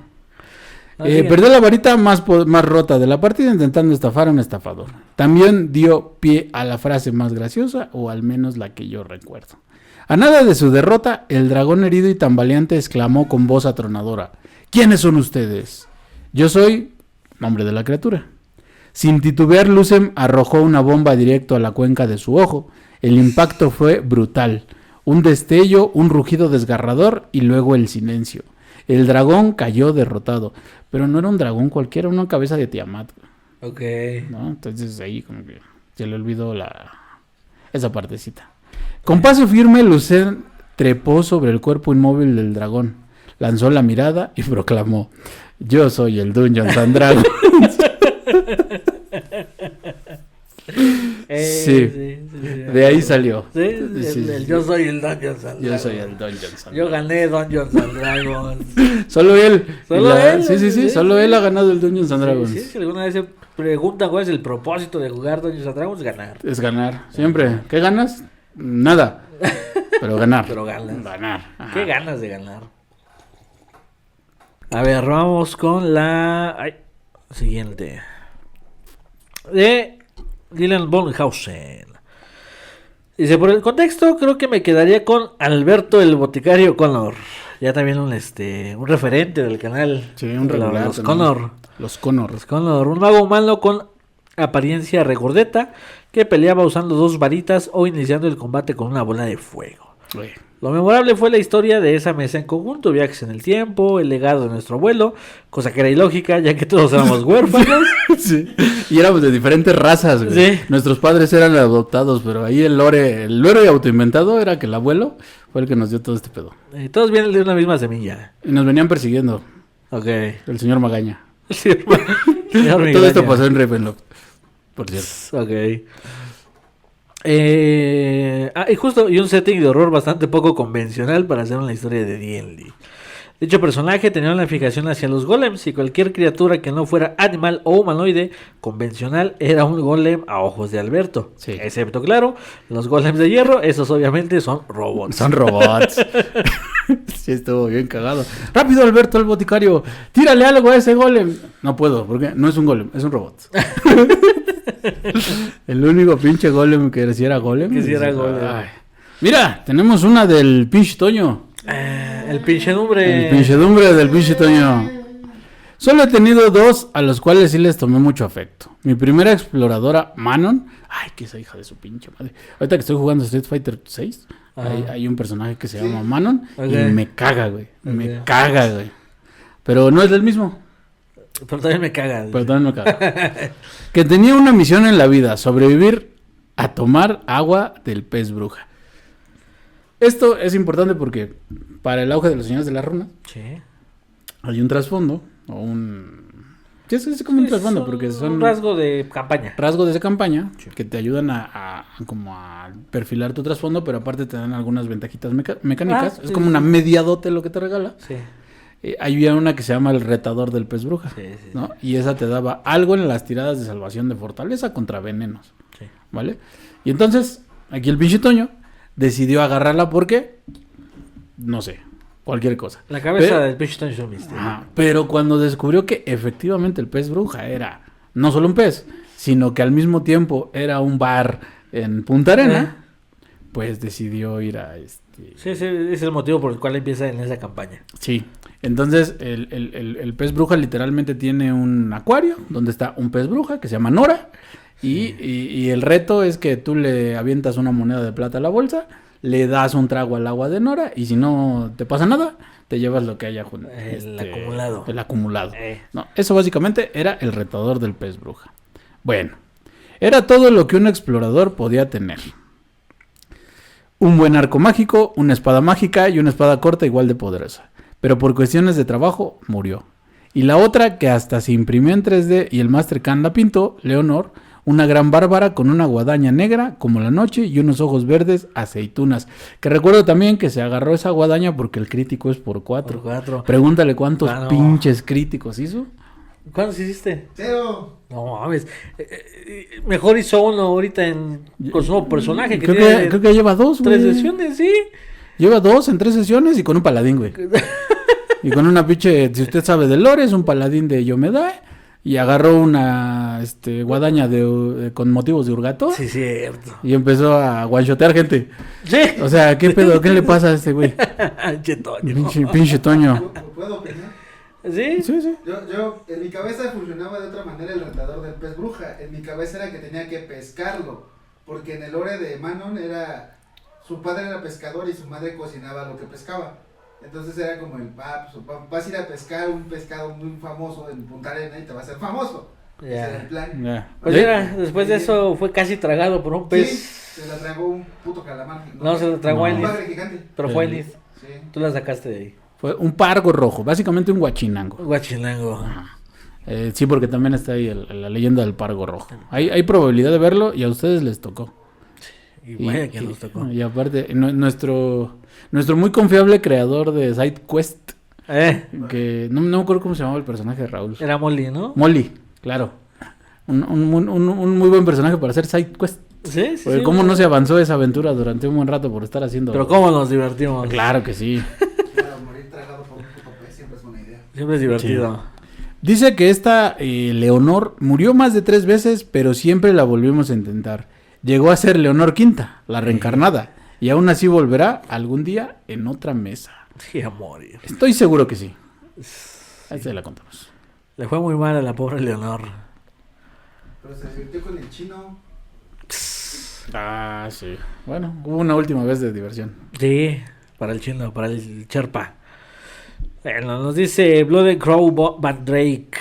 Speaker 1: Perdió la varita más rota de la partida intentando estafar a un estafador. También dio pie a la frase más graciosa, o al menos la que yo recuerdo. A nada de su derrota, el dragón herido y tambaleante exclamó con voz atronadora: ¿Quiénes son ustedes? Yo soy... nombre de la criatura. Sin titubear, Lucem arrojó una bomba directo a la cuenca de su ojo. El impacto fue brutal. Un destello, un rugido desgarrador y luego el silencio. El dragón cayó derrotado. Pero no era un dragón cualquiera, una cabeza de Tiamat.
Speaker 2: Ok.
Speaker 1: ¿No? Entonces ahí como que se le olvidó esa partecita. Con paso firme, Lucem trepó sobre el cuerpo inmóvil del dragón. Lanzó la mirada y proclamó: yo soy el Dungeons and Dragons. Sí. De ahí salió.
Speaker 2: Sí. Yo soy el Dungeons and Dragons.
Speaker 1: Yo soy el Dungeons and
Speaker 2: Yo gané Dungeons and Dragons.
Speaker 1: Solo él.
Speaker 2: Él.
Speaker 1: Sí. Solo él ha ganado el Dungeons and Dragons.
Speaker 2: Sí, si alguna vez se preguntan cuál es el propósito de jugar Dungeons and Dragons, ganar.
Speaker 1: Es ganar. Siempre. ¿Qué ganas? Nada. Pero ganar. Ganar.
Speaker 2: Ajá. ¿Qué ganas de ganar? A ver, vamos con la siguiente. De Dylan Bonhausen. Dice, por el contexto, creo que me quedaría con Alberto el Boticario Connor. Ya también un referente del canal.
Speaker 1: Sí, un regular.
Speaker 2: Los Connor.
Speaker 1: Los Connor.
Speaker 2: Un mago humano con apariencia regordeta que peleaba usando 2 varitas o iniciando el combate con una bola de fuego.
Speaker 1: Uy.
Speaker 2: Lo memorable fue la historia de esa mesa en conjunto, viajes en el tiempo, el legado de nuestro abuelo, cosa que era ilógica ya que todos éramos huérfanos.
Speaker 1: Sí. Y éramos de diferentes razas, güey. Sí. Nuestros padres eran adoptados, pero ahí el lore autoinventado era que el abuelo fue el que nos dio todo este pedo.
Speaker 2: Todos vienen de una misma semilla.
Speaker 1: Y nos venían persiguiendo.
Speaker 2: Ok.
Speaker 1: El señor Magaña.
Speaker 2: Señor
Speaker 1: todo esto pasó en Ravenloft, por cierto.
Speaker 2: Ok. Y un setting de horror bastante poco convencional para hacer una historia de D&D. Dicho personaje tenía una fijación hacia los golems y cualquier criatura que no fuera animal o humanoide convencional era un golem a ojos de Alberto.
Speaker 1: Sí.
Speaker 2: Excepto, claro, los golems de hierro, esos obviamente son robots.
Speaker 1: Sí, estuvo bien cagado. Rápido, Alberto el boticario, tírale algo a ese golem. No puedo, porque no es un golem, es un robot. El único pinche golem que sí era golem. Ay. Mira, tenemos una del pinche Toño.
Speaker 2: El pinchedumbre.
Speaker 1: El pinchedumbre del pinche Toño. Solo he tenido 2 a los cuales sí les tomé mucho afecto. Mi primera exploradora, Manon. Ay, que esa hija de su pinche madre. Ahorita que estoy jugando Street Fighter 6, hay un personaje que se llama Manon. Y me caga, güey. Me caga, güey. Pero no es del mismo.
Speaker 2: Pero también me caga.
Speaker 1: Que tenía una misión en la vida: sobrevivir a tomar agua del pez bruja. Esto es importante porque para el auge de los señores de la runa,
Speaker 2: sí,
Speaker 1: hay un trasfondo o un... Es como un trasfondo porque son...
Speaker 2: Un rasgo de campaña.
Speaker 1: Rasgos de campaña que te ayudan a como a perfilar tu trasfondo, pero aparte te dan algunas ventajitas mecánicas. Es como una mediadote lo que te regala.
Speaker 2: Sí.
Speaker 1: Había una que se llama el retador del pez bruja, ¿no? Y esa te daba algo en las tiradas de salvación de fortaleza contra venenos, ¿vale? Y entonces, aquí el pinche Toño decidió agarrarla porque, no sé, cualquier cosa.
Speaker 2: La cabeza del pinche Toño es un misterio.
Speaker 1: Pero cuando descubrió que efectivamente el pez bruja era no solo un pez, sino que al mismo tiempo era un bar en Punta Arena, pues decidió ir a
Speaker 2: Sí, ese es el motivo por el cual empieza en esa campaña.
Speaker 1: Sí, entonces el pez bruja literalmente tiene un acuario donde está un pez bruja que se llama Nora y el reto es que tú le avientas una moneda de plata a la bolsa, le das un trago al agua de Nora y si no te pasa nada, te llevas lo que haya junto.
Speaker 2: Acumulado.
Speaker 1: El acumulado. No, eso básicamente era el retador del pez bruja. Bueno, era todo lo que un explorador podía tener. Un buen arco mágico, una espada mágica y una espada corta igual de poderosa. Pero por cuestiones de trabajo, murió. Y la otra, que hasta se imprimió en 3D y el Master Can la pintó, Leonor, una gran bárbara con una guadaña negra como la noche y unos ojos verdes aceitunas. Que recuerdo también que se agarró esa guadaña porque el crítico es por 4. Pregúntale cuántos pinches críticos hizo.
Speaker 2: ¿Cuántos hiciste?
Speaker 3: 0.
Speaker 2: No mames. Mejor hizo uno ahorita con su nuevo personaje.
Speaker 1: Creo que lleva 2, güey.
Speaker 2: 3 sesiones, sí.
Speaker 1: Lleva 2 en 3 sesiones y con un paladín, güey. Y con una pinche, si usted sabe de lore, es un paladín de Yomedae. Y agarró una guadaña con motivos de Urgato.
Speaker 2: Sí, cierto.
Speaker 1: Y empezó a guanchotear gente.
Speaker 2: Sí.
Speaker 1: O sea, ¿qué pedo? ¿Qué le pasa a este güey? Pinche Toño.
Speaker 3: ¿Puedo opinar?
Speaker 2: ¿Sí?
Speaker 1: Sí.
Speaker 3: Yo, en mi cabeza funcionaba de otra manera el retador del pez bruja. En mi cabeza era que tenía que pescarlo. Porque en el lore de Manon su padre era pescador y su madre cocinaba lo que pescaba. Entonces era como vas a ir a pescar un pescado muy famoso en Punta Arena y te va a hacer famoso. Ese era el plan.
Speaker 2: Pues después de eso fue casi tragado por un pez.
Speaker 3: Sí, se la tragó un puto calamar.
Speaker 2: No, se la tragó
Speaker 3: un padre gigante.
Speaker 2: Pero fue Ennis.
Speaker 3: Sí.
Speaker 2: Tú la sacaste de ahí.
Speaker 1: Fue un pargo rojo, básicamente un guachinango. Sí, porque también está ahí la leyenda del pargo rojo. Hay probabilidad de verlo y a ustedes les tocó.
Speaker 2: Y vaya que nos tocó.
Speaker 1: Y aparte, nuestro muy confiable creador de SideQuest, que no me acuerdo cómo se llamaba el personaje de Raúl.
Speaker 2: Era Molly, ¿no?
Speaker 1: Molly, claro. Un muy buen personaje para hacer SideQuest.
Speaker 2: Sí.
Speaker 1: Porque cómo no se avanzó esa aventura durante un buen rato por estar haciendo...
Speaker 2: Pero cómo nos divertimos.
Speaker 1: Claro que sí.
Speaker 3: Morir tragado por un puto pez siempre es buena idea.
Speaker 2: Siempre es divertido.
Speaker 1: Sí. Dice que esta Leonor murió más de 3 veces, pero siempre la volvimos a intentar. Llegó a ser Leonor V, la reencarnada, y aún así volverá algún día en otra mesa.
Speaker 2: Sí, a morir.
Speaker 1: Estoy seguro que sí. Ahí se la contamos.
Speaker 2: Le fue muy mal a la pobre Leonor.
Speaker 3: Pero se divirtió con el chino.
Speaker 1: Sí. Bueno, hubo una última vez de diversión.
Speaker 2: Sí, para el chino, para el Sherpa. Bueno, nos dice Blood Crow Van Drake.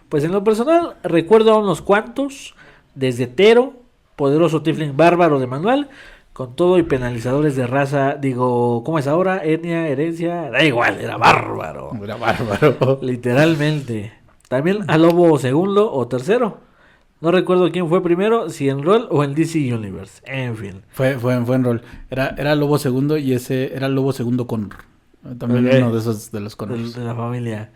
Speaker 2: Pues en lo personal, recuerdo a unos cuantos, desde Tero, poderoso Tifling bárbaro de manual, con todo y penalizadores de raza, ¿cómo es ahora? Etnia, herencia, da igual, era bárbaro. Literalmente. También a Lobo segundo o tercero. No recuerdo quién fue primero, si en rol o en DC Universe. En fin.
Speaker 1: Fue en rol. Era Lobo segundo y ese era Lobo segundo Connor. También uno de esos de los Connors.
Speaker 2: De la familia.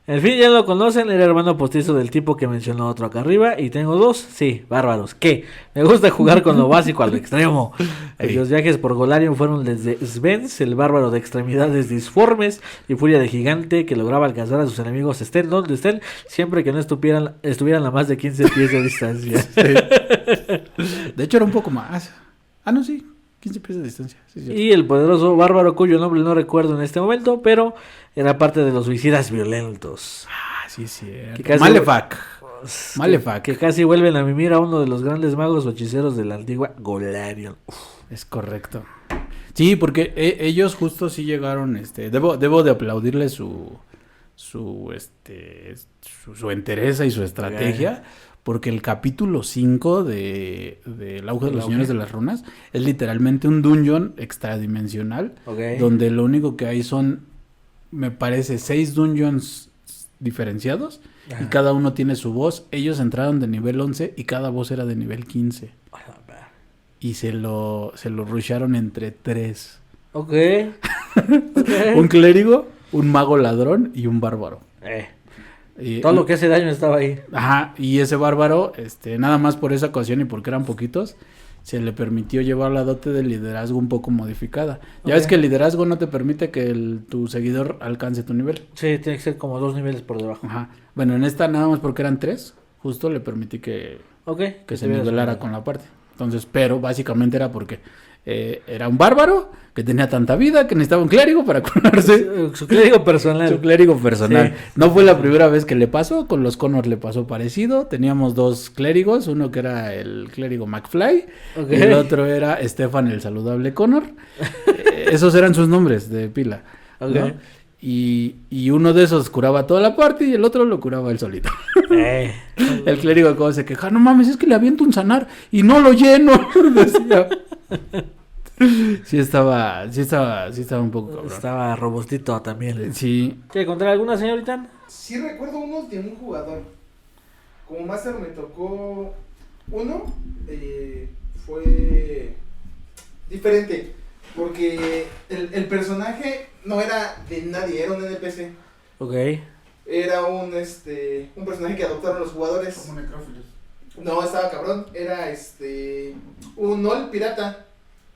Speaker 2: En fin, ya lo conocen, era hermano postizo del tipo que mencionó otro acá arriba. Y tengo 2, sí, bárbaros. ¿Qué? Me gusta jugar con lo básico a lo extremo. Los viajes por Golarion fueron desde Svens, el bárbaro de extremidades disformes y furia de gigante que lograba alcanzar a sus enemigos estén donde estén, siempre que no estuvieran a más de 15 pies de distancia.
Speaker 1: De hecho era un poco más. No, sí. 15 pies de distancia. Sí,
Speaker 2: y el poderoso bárbaro cuyo nombre no recuerdo en este momento, pero era parte de los suicidas violentos.
Speaker 1: Sí, es cierto. Malefac.
Speaker 2: Que casi vuelven a mimir a uno de los grandes magos o hechiceros de la antigua Golarion.
Speaker 1: Es correcto. Sí, porque ellos justo sí llegaron, debo de aplaudirle su entereza y su estrategia. Porque el capítulo 5 de El auge de los señores de las runas es literalmente un dungeon extradimensional. Donde lo único que hay son, me parece, 6 dungeons diferenciados y cada uno tiene su voz. Ellos entraron de nivel 11 y cada voz era de nivel 15. Y se lo rusharon entre 3.
Speaker 2: Ok.
Speaker 1: Un clérigo, un mago ladrón y un bárbaro.
Speaker 2: Todo lo que hace daño estaba ahí.
Speaker 1: Ajá, y ese bárbaro, nada más por esa ocasión y porque eran poquitos, se le permitió llevar la dote de liderazgo un poco modificada. Ya ves que el liderazgo no te permite que tu seguidor alcance tu nivel.
Speaker 2: Sí, tiene que ser como 2 niveles por debajo.
Speaker 1: Ajá. Bueno, en esta nada más porque eran 3, justo le permití que se nivelara con la parte. Entonces, pero básicamente era porque era un bárbaro que tenía tanta vida que necesitaba un clérigo para curarse.
Speaker 2: Su clérigo personal.
Speaker 1: Su clérigo personal.
Speaker 2: Sí.
Speaker 1: No fue la primera vez que le pasó, con los Connor le pasó parecido. Teníamos 2 clérigos, uno que era el clérigo McFly, y el otro era Stefan el saludable Connor. Esos eran sus nombres de pila. ¿No? Y uno de esos curaba toda la parte y el otro lo curaba él solito. El clérigo como se queja, no mames, es que le aviento un sanar y no lo lleno. Decía. Sí estaba un poco cabrón.
Speaker 2: Estaba robustito también.
Speaker 1: Sí.
Speaker 2: ¿Quiere contar alguna, señorita?
Speaker 3: Sí recuerdo uno de un jugador. Como máster me tocó uno, fue diferente. Porque el personaje no era de nadie, era un NPC.
Speaker 2: Ok.
Speaker 3: Era un personaje que adoptaron los jugadores.
Speaker 4: Como necrófilos.
Speaker 3: No, estaba cabrón. Era un Nol pirata.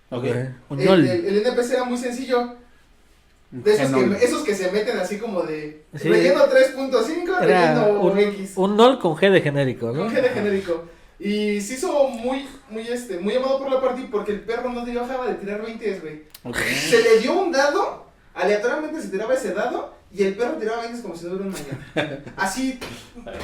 Speaker 1: Okay.
Speaker 3: El NPC era muy sencillo. De esos que se meten así como de relleno 3.5, relleno X.
Speaker 2: Un Nol con G de genérico, ¿no?
Speaker 3: Con G de genérico. Y se hizo muy amado por la partida porque el perro no dejaba de tirar 20, güey.
Speaker 1: Okay.
Speaker 3: Se le dio un dado, aleatoriamente se tiraba ese dado y el perro tiraba 20 como si no hubiera un mañana. Así,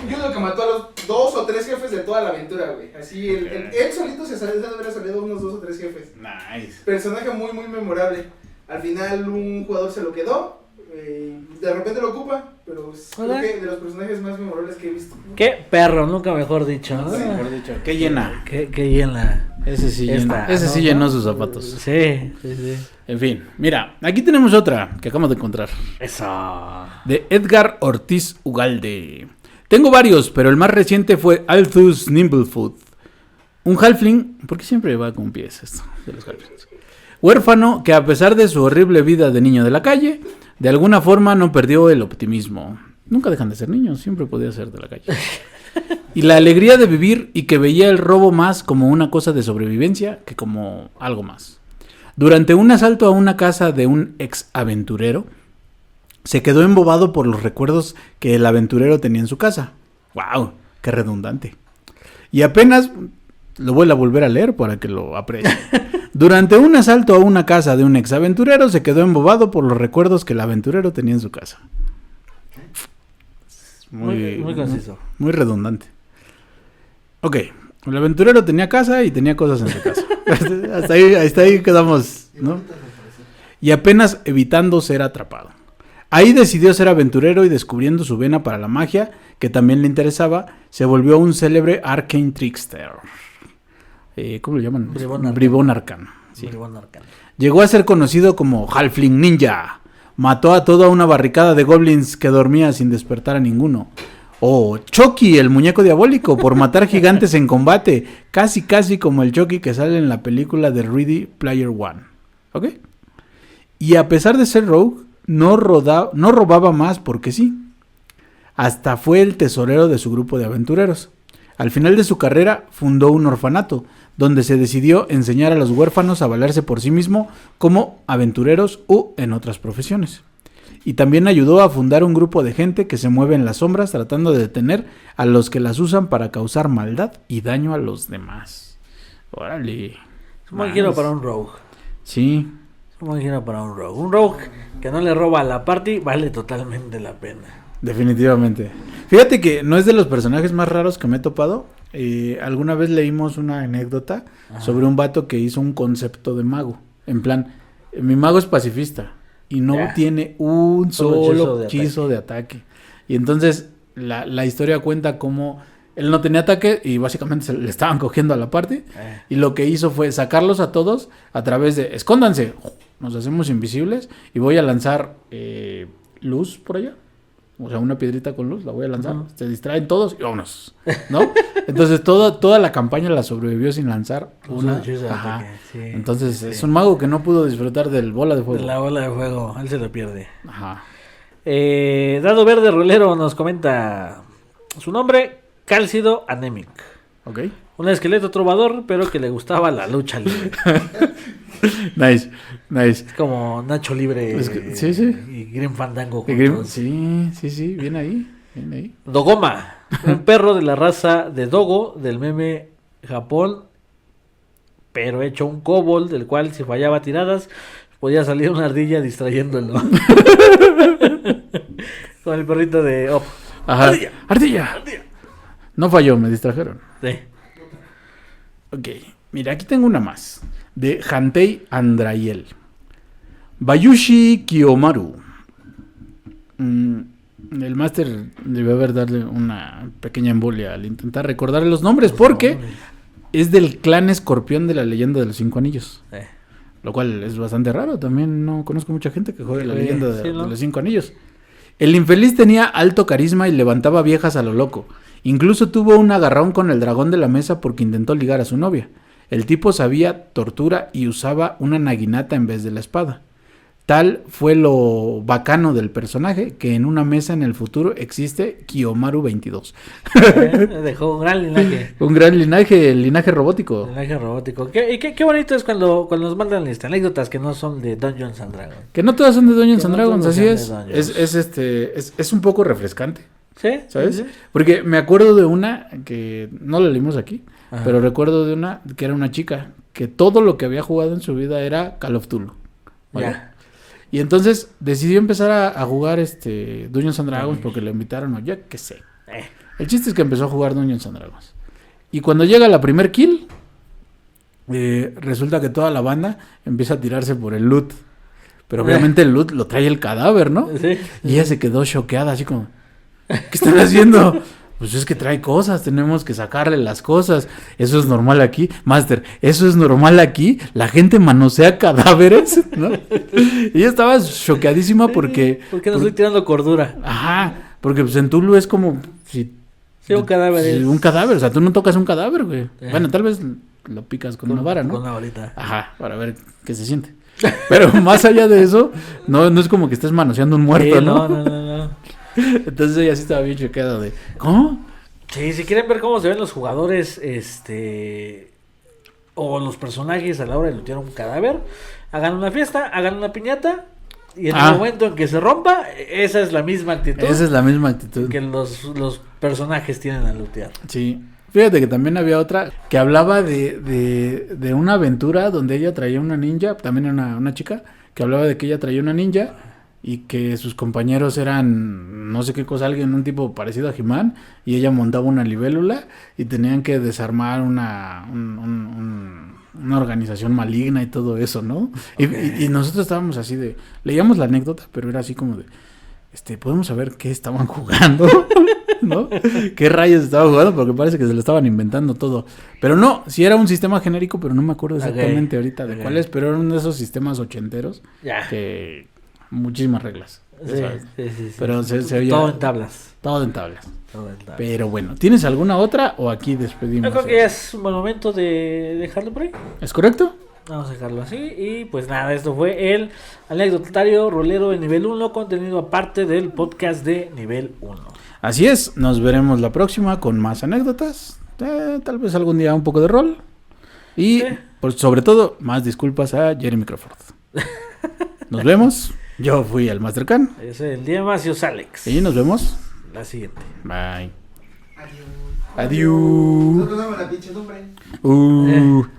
Speaker 3: yo lo que mató a los 2 o 3 jefes de toda la aventura, güey. Así, él solito se salió, hubiera salido unos 2 o 3 jefes.
Speaker 1: Nice.
Speaker 3: Personaje muy, muy memorable. Al final un jugador se lo quedó. De repente lo ocupa, pero creo que de los personajes más memorables que he visto.
Speaker 2: Qué perro, nunca mejor dicho.
Speaker 1: ¿No? Sí, mejor dicho. Qué llena.
Speaker 2: Qué llena.
Speaker 1: Ese sí llena. Ese sí llenó sus zapatos.
Speaker 2: Sí.
Speaker 1: En fin, mira, aquí tenemos otra que acabamos de encontrar.
Speaker 2: Eso.
Speaker 1: De Edgar Ortiz Ugalde. Tengo varios, pero el más reciente fue Althus Nimblefoot. Un halfling, ¿por qué siempre va con pies esto de los halflings? Huérfano que a pesar de su horrible vida de niño de la calle, de alguna forma no perdió el optimismo. Nunca dejan de ser niños, siempre podía ser de la calle. Y la alegría de vivir y que veía el robo más como una cosa de sobrevivencia que como algo más. Durante un asalto a una casa de un ex aventurero, se quedó embobado por los recuerdos que el aventurero tenía en su casa. ¡Wow! ¡Qué redundante! Y apenas lo voy a volver a leer para que lo aprecie. Durante un asalto a una casa de un ex aventurero, se quedó embobado por los recuerdos que el aventurero tenía en su casa.
Speaker 2: Muy conciso.
Speaker 1: Muy redundante. Ok, el aventurero tenía casa y tenía cosas en su casa. hasta ahí quedamos, ¿no? Y apenas evitando ser atrapado. Ahí decidió ser aventurero y descubriendo su vena para la magia, que también le interesaba, se volvió un célebre arcane trickster. ¿Cómo lo llaman? Bribón arcano. Sí.
Speaker 2: Bribón arcano.
Speaker 1: Llegó a ser conocido como Halfling Ninja. Mató a toda una barricada de goblins que dormía sin despertar a ninguno. O Chucky, el muñeco diabólico, por matar gigantes en combate. Casi como el Chucky que sale en la película de Ready Player One. ¿Ok? Y a pesar de ser rogue, no robaba más porque sí. Hasta fue el tesorero de su grupo de aventureros. Al final de su carrera fundó un orfanato, donde se decidió enseñar a los huérfanos a valerse por sí mismo como aventureros u en otras profesiones. Y también ayudó a fundar un grupo de gente que se mueve en las sombras tratando de detener a los que las usan para causar maldad y daño a los demás. Órale.
Speaker 2: Es un buen giro para un rogue.
Speaker 1: Sí.
Speaker 2: Es un buen giro para un rogue. Un rogue que no le roba a la party vale totalmente la pena.
Speaker 1: Definitivamente. Fíjate que no es de los personajes más raros que me he topado. Alguna vez leímos una anécdota sobre un vato que hizo un concepto de mago. En plan, mi mago es pacifista y no tiene un solo hechizo de ataque. Y entonces la historia cuenta cómo él no tenía ataque y básicamente se le estaban cogiendo a la party. Y lo que hizo fue sacarlos a todos a través de escóndanse, nos hacemos invisibles y voy a lanzar luz por allá. O sea, una piedrita con luz, la voy a lanzar. Se distraen todos y vámonos, ¿no? Entonces, toda la campaña la sobrevivió sin lanzar una. Ajá. Sí, entonces, sí. Es un mago que no pudo disfrutar del bola de fuego.
Speaker 2: De la bola de fuego, él se lo pierde. Ajá. Dado Verde Rolero nos comenta su nombre, Cálcido Anemic.
Speaker 1: Ok.
Speaker 2: Un esqueleto trovador, pero que le gustaba la lucha libre.
Speaker 1: Nice.
Speaker 2: Es como Nacho Libre
Speaker 1: sí.
Speaker 2: Y Grim Fandango.
Speaker 1: Sí, bien ahí.
Speaker 2: Dogoma, un perro de la raza de Dogo, del meme Japón, pero hecho un kobold, del cual si fallaba tiradas, podía salir una ardilla distrayéndolo. Con el perrito de Op.
Speaker 1: Ajá. ¡Ardilla! No falló, me distrajeron.
Speaker 2: Sí.
Speaker 1: Ok, mira, aquí tengo una más. De Hantei Andraiel. Bayushi Kiyomaru. El máster debió haber darle una pequeña embolia al intentar recordar los nombres, porque es del clan escorpión de la leyenda de los 5 anillos. Lo cual es bastante raro. También no conozco mucha gente que juegue la leyenda de los 5 anillos. El infeliz tenía alto carisma y levantaba viejas a lo loco. Incluso tuvo un agarrón con el dragón de la mesa porque intentó ligar a su novia. El tipo sabía tortura y usaba una naginata en vez de la espada. Tal fue lo bacano del personaje que en una mesa en el futuro existe Kiyomaru 22.
Speaker 2: Dejó un gran linaje.
Speaker 1: Un gran linaje, el linaje robótico.
Speaker 2: Qué bonito es cuando nos mandan anécdotas que no son de Dungeons and Dragons.
Speaker 1: Que no todas son de Dungeons and Dragons, así es. Es un poco refrescante.
Speaker 2: ¿Sí?
Speaker 1: ¿Sabes?
Speaker 2: Sí.
Speaker 1: Porque me acuerdo de una que no la leímos aquí, pero recuerdo de una que era una chica que todo lo que había jugado en su vida era Call of Cthulhu. ¿Vale?
Speaker 2: Ya.
Speaker 1: Y entonces decidió empezar a jugar Dungeons and Dragons porque le invitaron, o ya qué sé. El chiste es que empezó a jugar Dungeons and Dragons. Y cuando llega la primer kill, resulta que toda la banda empieza a tirarse por el loot. Pero obviamente el loot lo trae el cadáver, ¿no?
Speaker 2: Sí.
Speaker 1: Y ella se quedó choqueada, así como, ¿qué están haciendo? Pues es que trae cosas, tenemos que sacarle las cosas. Eso es normal aquí. Master, eso es normal aquí. La gente manosea cadáveres, ¿no? Y ella estaba choqueadísima porque...
Speaker 2: ¿Por qué no estoy tirando cordura?
Speaker 1: Ajá, porque pues en Tulu es como...
Speaker 2: Sí, un cadáver.
Speaker 1: Un cadáver, o sea, tú no tocas un cadáver, güey. Bueno, tal vez lo picas con una vara, ¿no?
Speaker 2: Con una varita.
Speaker 1: Ajá, para ver qué se siente. Pero más allá de eso, no es como que estés manoseando un muerto, ¿no?
Speaker 2: No.
Speaker 1: Entonces ella sí estaba bien choqueada de... ¿Cómo?
Speaker 2: Sí, si quieren ver cómo se ven los jugadores, o los personajes a la hora de lootear un cadáver, hagan una fiesta, hagan una piñata, y en el momento en que se rompa, esa es la misma actitud.
Speaker 1: Esa es la misma actitud
Speaker 2: que los personajes tienen al lootear.
Speaker 1: Sí. Fíjate que también había otra que hablaba de una aventura donde ella traía una ninja, también una chica, que hablaba de que ella traía una ninja y que sus compañeros eran no sé qué cosa, un tipo parecido a He-Man, y ella montaba una libélula y tenían que desarmar una organización maligna y todo eso, ¿no? Okay. Y nosotros estábamos así de... Leíamos la anécdota, pero era así como de... ¿podemos saber qué estaban jugando? ¿No? ¿Qué rayos estaban jugando? Porque parece que se lo estaban inventando todo. Pero no, sí era un sistema genérico, pero no me acuerdo exactamente ahorita de cuál es, pero era uno de esos sistemas ochenteros que... Muchísimas reglas.
Speaker 2: Sí.
Speaker 1: Pero se oía...
Speaker 2: Todo en tablas.
Speaker 1: Todo en tablas. Pero bueno, ¿tienes alguna otra o aquí despedimos?
Speaker 2: Yo creo que ya es un buen momento de dejarlo por ahí.
Speaker 1: ¿Es correcto?
Speaker 2: Vamos a dejarlo así. Y pues nada, esto fue el anecdotario rolero de nivel 1, contenido aparte del podcast de nivel 1.
Speaker 1: Así es, nos veremos la próxima con más anécdotas. Tal vez algún día un poco de rol. Y pues, sobre todo, más disculpas a Jeremy Crawford. Nos vemos. Yo fui el Master Khan.
Speaker 2: Yo soy el Diemasios Alex.
Speaker 1: Y nos vemos
Speaker 2: la siguiente.
Speaker 1: Bye.
Speaker 3: Adiós.
Speaker 1: Nosotros
Speaker 3: damos la pinche nombre.